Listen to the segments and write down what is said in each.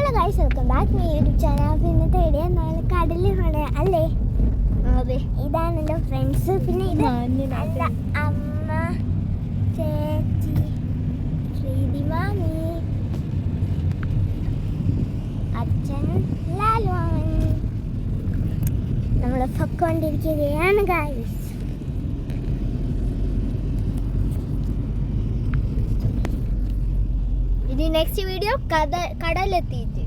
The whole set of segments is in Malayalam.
Hello guys, welcome back my YouTube channel. പിന്നെ തേടിയ നാളെ കടലിലാണ് അല്ലേ? അതെ, ഇതാണ് എൻ്റെ ഫ്രണ്ട്സ്. പിന്നെ ഇത് എൻ്റെ അമ്മ, ചേച്ചി, ശ്രീതി മാമി, അച്ഛൻ ലാലു മാമൻ. നമ്മൾ പൊക്കോണ്ടിരിക്കുകയാണ് ഗൈസ്. ഇനി നെക്സ്റ്റ് വീഡിയോ കടലെത്തിയിട്ട്.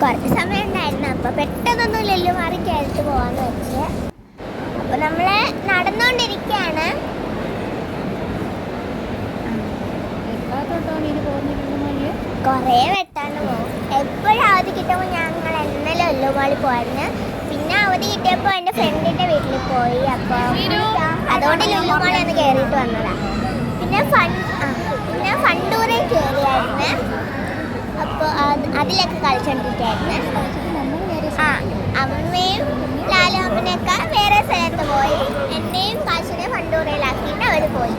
കുറച്ച് സമയം ഉണ്ടായിരുന്നു. അപ്പോൾ പെട്ടെന്നൊന്നും ലെല്ലുമാറി കയറിട്ട് പോകാന്ന് വെച്ച്. അപ്പോൾ നമ്മൾ നടന്നുകൊണ്ടിരിക്കുകയാണ്. കുറേ വെട്ടാണ്ട് പോകും. എപ്പോഴും അവധി കിട്ടുമ്പോൾ ഞങ്ങൾ എന്നാലും ലുലുമാളി പോയിരുന്നു. പിന്നെ അവധി കിട്ടിയപ്പോൾ എൻ്റെ ഫ്രണ്ടിൻ്റെ വീട്ടിൽ പോയി. അപ്പോൾ അതുകൊണ്ട് ലുലുമാളി ഒന്ന് കയറിയിട്ട് വന്നതാണ്. പിന്നെ ഫണ്ടൂരെ കയറിയായിരുന്നു. അപ്പോൾ അതിലൊക്കെ കളിച്ചോണ്ടിരിക്കുകയായിരുന്നു. അമ്മയും ലാലാമ്മനൊക്കെ വേറെ സ്ഥലത്ത് പോയി. എന്നെയും കാശിനെ ഫണ്ടൂരയിലാക്കിയിട്ട് അവർ പോയി.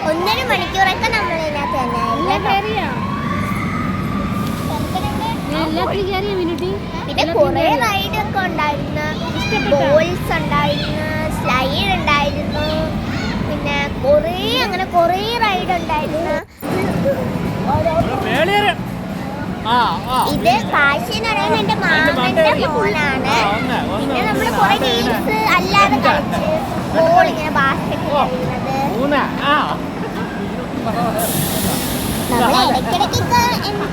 1.5 മണിക്കൂറൊക്കെ നമ്മൾ ഇതിനകത്ത് തന്നെ. പിന്നെ കുറേ റൈഡൊക്കെ ഉണ്ടായിരുന്നു. ബോൾസ് ഉണ്ടായിരുന്നു, സ്ലൈഡ് ഉണ്ടായിരുന്നു, പിന്നെ കുറേ റൈഡ് ഉണ്ടായിരുന്നു. ഇത് കാശി എന്ന് പറയുന്നത് എൻ്റെ മാമന്റെ മോനാണ്. പിന്നെ നമ്മൾ കുറെ ഗെയിംസ് അല്ലാതെ കളിച്ച്, ബോൾ ഇങ്ങനെ ബാസ്കറ്റ് കളിക്കുന്നത്. നമ്മൾ ഇടയ്ക്കിടയ്ക്കൊക്കെ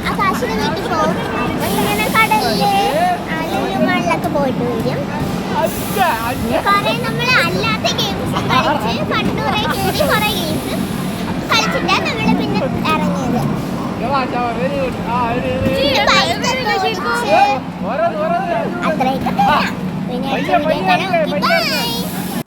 ആ കാശിയുടെ വീട്ടിൽ പോകും. ഇങ്ങനെ കടലില് ലുലുമാളിലൊക്കെ പോയിട്ട് വരും. കുറെ നമ്മൾ അല്ലാത്ത ഗെയിംസ് കളിച്ച് ഫണ്ടൂറെ കയറി കുറെ ഗെയിംസ് കളിച്ചിട്ടാണ് നമ്മൾ പിന്നെ ഇറങ്ങിയത്. അത്രയൊക്കെ പിന്നെ